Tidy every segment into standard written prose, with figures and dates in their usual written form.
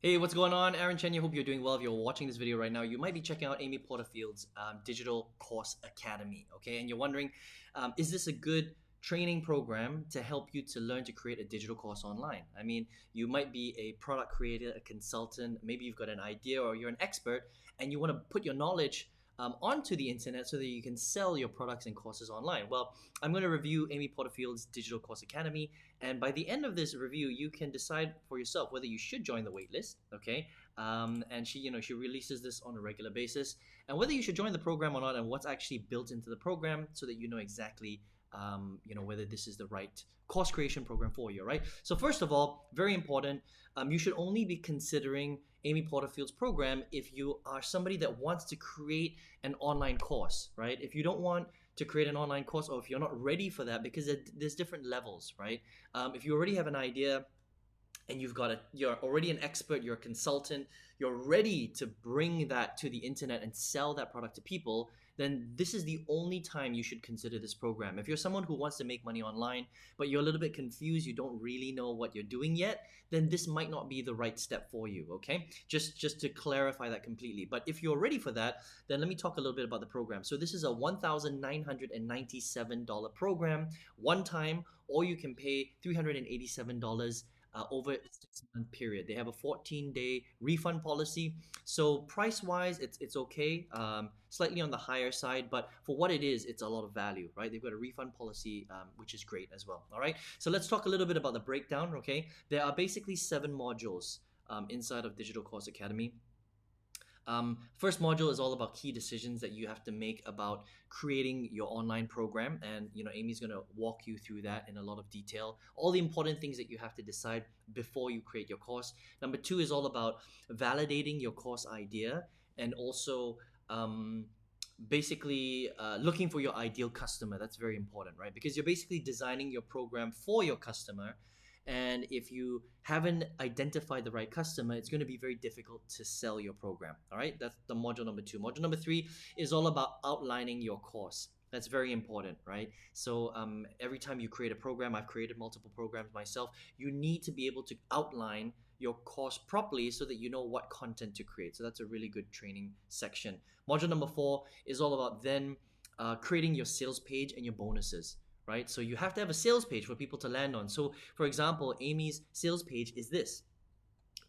Hey, what's going on? Aaron Chen here. Hope you're doing well. If you're watching this video right now, you might be checking out Amy Porterfields' Digital Course Academy. Okay, and you're wondering, is this a good training program to help you to learn to create a digital course online? I mean, you might be a product creator, a consultant, maybe you've got an idea or you're an expert and you want to put your knowledge onto the internet so that you can sell your products and courses online. Well, I'm going to review Amy Porterfield's Digital Course Academy, and by the end of this review, you can decide for yourself whether you should join the waitlist. Okay, and she releases this on a regular basis, and whether you should join the program or not, and what's actually built into the program, so that you know exactly whether this is the right course creation program for you, right? So first of all, very important, you should only be considering Amy Porterfield's program if you are somebody that wants to create an online course, right? If you don't want to create an online course, or if you're not ready for that, because there's different levels, right? If you already have an idea and you're already an expert, you're a consultant, you're ready to bring that to the internet and sell that product to people, then this is the only time you should consider this program. If you're someone who wants to make money online, but you're a little bit confused, you don't really know what you're doing yet, then this might not be the right step for you, okay? Just to clarify that completely. But if you're ready for that, then let me talk a little bit about the program. So this is a $1,997 program, one time, or you can pay $387 over a 6-month period. They have a 14-day refund policy. So price-wise, it's okay, slightly on the higher side, but for what it is, it's a lot of value, right? They've got a refund policy, which is great as well, all right? So let's talk a little bit about the breakdown, okay? There are basically 7 modules inside of Digital Course Academy. First module is all about key decisions that you have to make about creating your online program, and Amy's going to walk you through that in a lot of detail. All the important things that you have to decide before you create your course. Number 2 is all about validating your course idea, and also basically looking for your ideal customer. That's very important, right? Because you're basically designing your program for your customer. And if you haven't identified the right customer, it's going to be very difficult to sell your program. All right, that's the module number 2. Module number 3 is all about outlining your course. That's very important, right? So every time you create a program, I've created multiple programs myself, you need to be able to outline your course properly so that you know what content to create. So that's a really good training section. Module number 4 is all about then creating your sales page and your bonuses. Right? So you have to have a sales page for people to land on. So for example, Amy's sales page is this.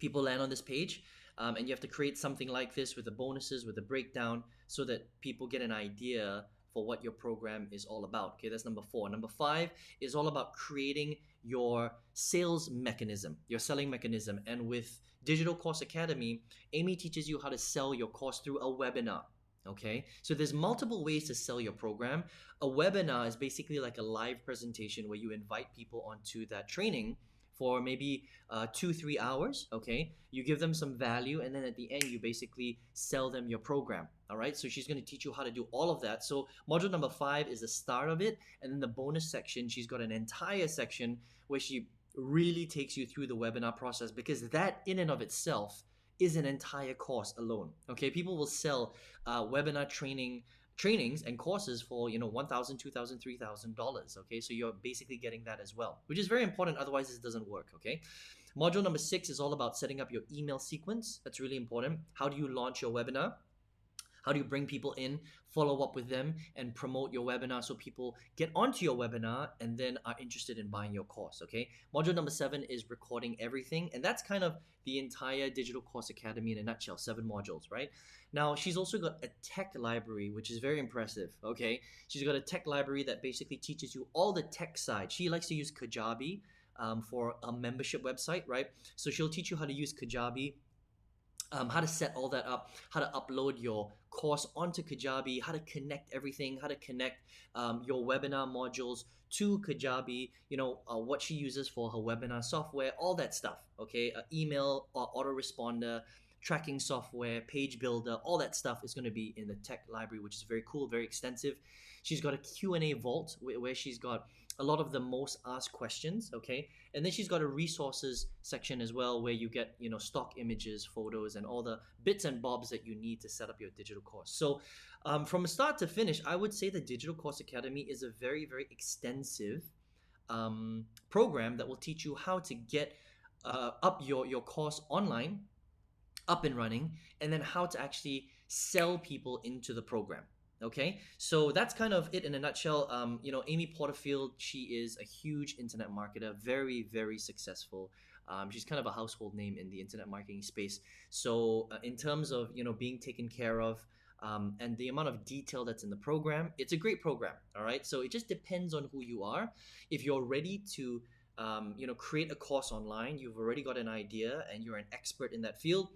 People land on this page, and you have to create something like this with the bonuses, with the breakdown, so that people get an idea for what your program is all about. Okay, that's number 4. Number 5 is all about creating your sales mechanism, your selling mechanism. And with Digital Course Academy, Amy teaches you how to sell your course through a webinar. Okay, so there's multiple ways to sell your program. A webinar is basically like a live presentation where you invite people onto that training for maybe 2-3 hours. Okay, you give them some value, and then at the end you basically sell them your program. All right, so she's going to teach you how to do all of that. So module number 5 is the start of it, and then the bonus section, she's got an entire section where she really takes you through the webinar process, because that in and of itself is an entire course alone. Okay, people will sell webinar trainings and courses for $1,000, $2,000, $3,000. Okay, so you're basically getting that as well, which is very important. Otherwise, this doesn't work. Okay, module number 6 is all about setting up your email sequence. That's really important. How do you launch your webinar? How do you bring people in, follow up with them, and promote your webinar so people get onto your webinar and then are interested in buying your course, okay? Module number 7 is recording everything, and that's kind of the entire Digital Course Academy in a nutshell, 7 modules, right? Now, she's also got a tech library, which is very impressive, okay? She's got a tech library that basically teaches you all the tech side. She likes to use Kajabi for a membership website, right? So she'll teach you how to use Kajabi, how to set all that up, how to upload your course onto Kajabi, how to connect everything, how to connect your webinar modules to Kajabi, what she uses for her webinar software, all that stuff, okay? Email, autoresponder, tracking software, page builder, all that stuff is going to be in the tech library, which is very cool, very extensive. She's got a Q&A vault where she's got a lot of the most asked questions, okay? And then she's got a resources section as well, where you get, stock images, photos, and all the bits and bobs that you need to set up your digital course. So from start to finish, I would say the Digital Course Academy is a very, very extensive program that will teach you how to get up your course online up and running, and then how to actually sell people into the program. Okay, so that's kind of it in a nutshell. Amy Porterfield, she is a huge internet marketer, very, very successful. She's kind of a household name in the internet marketing space. So in terms of being taken care of, and the amount of detail that's in the program, it's a great program. All right, so it just depends on who you are. If you're ready to create a course online, you've already got an idea and you're an expert in that field,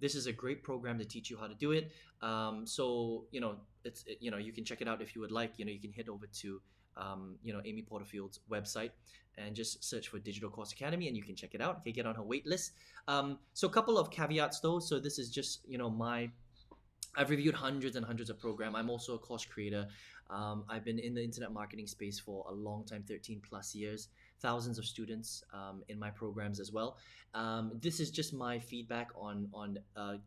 this is a great program to teach you how to do it. So you can check it out if you would like. You can head over to Amy Porterfield's website and just search for Digital Course Academy, and you can check it out. Okay, get on her wait list. So a couple of caveats though. So this is just I've reviewed hundreds and hundreds of programs. I'm also a course creator. I've been in the internet marketing space for a long time, 13 plus years, thousands of students in my programs as well. This is just my feedback on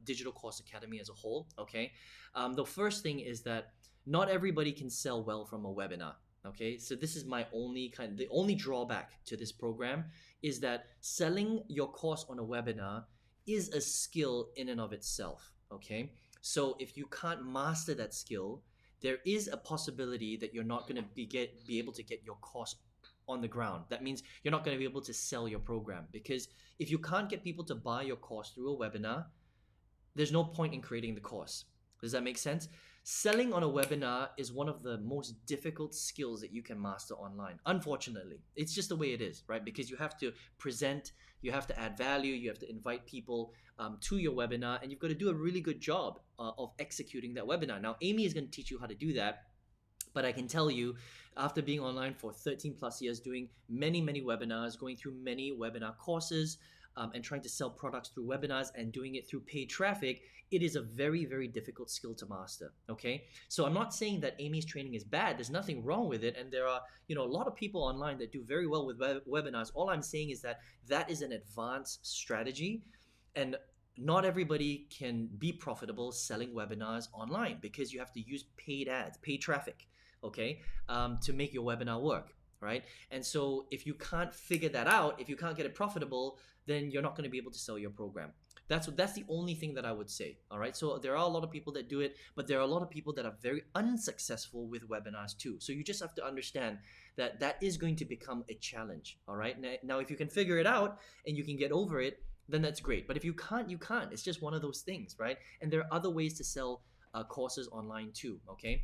Digital Course Academy as a whole, okay? The first thing is that not everybody can sell well from a webinar, okay? So this is my the only drawback to this program is that selling your course on a webinar is a skill in and of itself, okay? So if you can't master that skill, there is a possibility that you're not going to be able to get your course on the ground. That means you're not going to be able to sell your program, because if you can't get people to buy your course through a webinar, there's no point in creating the course. Does that make sense? Selling on a webinar is one of the most difficult skills that you can master online. Unfortunately, it's just the way it is, right? Because you have to present, you have to add value, you have to invite people to your webinar, and you've got to do a really good job of executing that webinar. Now, Amy is going to teach you how to do that. But I can tell you, after being online for 13 plus years, doing many, many webinars, going through many webinar courses, and trying to sell products through webinars and doing it through paid traffic, it is a very, very difficult skill to master, okay? So I'm not saying that Amy's training is bad. There's nothing wrong with it. And there are, a lot of people online that do very well with webinars. All I'm saying is that that is an advanced strategy, and not everybody can be profitable selling webinars online, because you have to use paid ads, paid traffic, okay, to make your webinar work, right? And so if you can't figure that out, if you can't get it profitable, then you're not going to be able to sell your program. That's the only thing that I would say, all right? So there are a lot of people that do it, but there are a lot of people that are very unsuccessful with webinars too. So you just have to understand that that is going to become a challenge, all right? Now, if you can figure it out and you can get over it, then that's great. But if you can't, you can't. It's just one of those things, right? And there are other ways to sell courses online too, okay?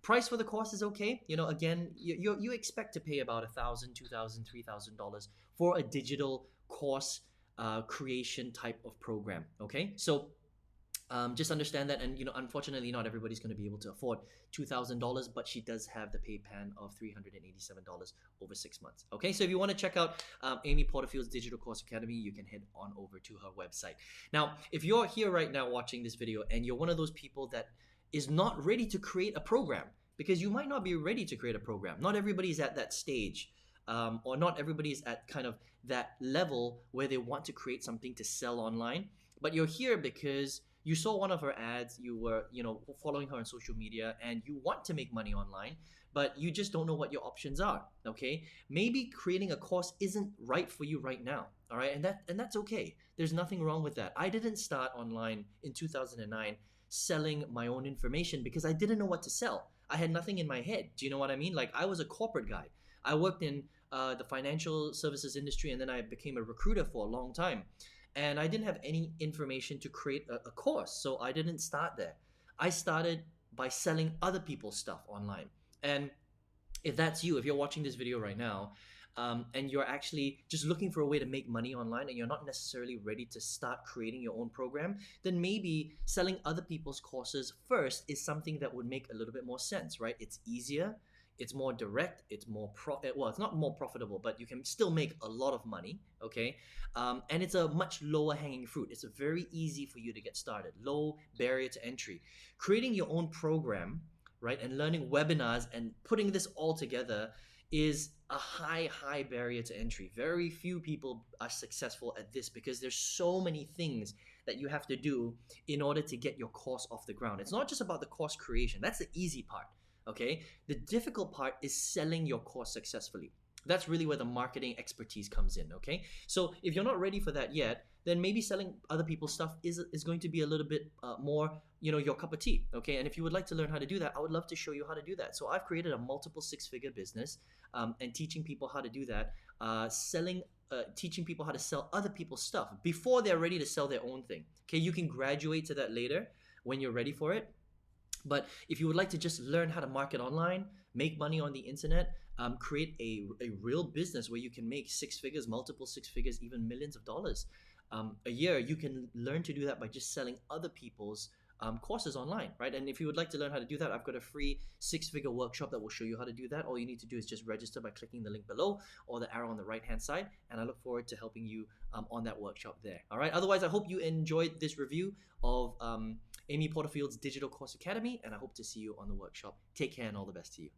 Price for the course is okay. Again, you expect to pay about $1,000, $2,000, $3,000 for a digital course creation type of program, okay? So just understand that, and unfortunately, not everybody's going to be able to afford $2,000, but she does have the pay plan of $387 over 6 months. Okay, so if you want to check out Amy Porterfield's Digital Course Academy, you can head on over to her website. Now, if you're here right now watching this video and you're one of those people that is not ready to create a program, because you might not be ready to create a program. Not everybody is at that stage. Or not everybody is at kind of that level where they want to create something to sell online, but you're here because you saw one of her ads, you were, following her on social media, and you want to make money online, but you just don't know what your options are, okay? Maybe creating a course isn't right for you right now, all right? And that's okay. There's nothing wrong with that. I didn't start online in 2009 selling my own information because I didn't know what to sell. I had nothing in my head. Do you know what I mean? Like, I was a corporate guy. I worked in the financial services industry, and then I became a recruiter for a long time. And I didn't have any information to create a course, so I didn't start there. I started by selling other people's stuff online. And if that's you, if you're watching this video right now, and you're actually just looking for a way to make money online, and you're not necessarily ready to start creating your own program, then maybe selling other people's courses first is something that would make a little bit more sense, right? It's easier. It's more direct, it's more it's not more profitable, but you can still make a lot of money, okay? And it's a much lower hanging fruit. It's very easy for you to get started, low barrier to entry. Creating your own program, right, and learning webinars and putting this all together is a high barrier to entry. Very few people are successful at this because there's so many things that you have to do in order to get your course off the ground. It's not just about the course creation. That's the easy part. Okay, the difficult part is selling your course successfully. That's really where the marketing expertise comes in, okay? So if you're not ready for that yet, then maybe selling other people's stuff is going to be a little bit more, your cup of tea. Okay, and if you would like to learn how to do that, I would love to show you how to do that. So I've created a multiple six-figure business, and teaching people how to do that, teaching people how to sell other people's stuff before they're ready to sell their own thing. Okay, you can graduate to that later when you're ready for it. But if you would like to just learn how to market online, make money on the internet, create a real business where you can make six figures, multiple six figures, even millions of dollars a year, you can learn to do that by just selling other people's courses online, right? And if you would like to learn how to do that, I've got a free six-figure workshop that will show you how to do that. All you need to do is just register by clicking the link below or the arrow on the right-hand side, and I look forward to helping you on that workshop there. All right. Otherwise, I hope you enjoyed this review of Amy Porterfields' Digital Course Academy, and I hope to see you on the workshop. Take care and all the best to you.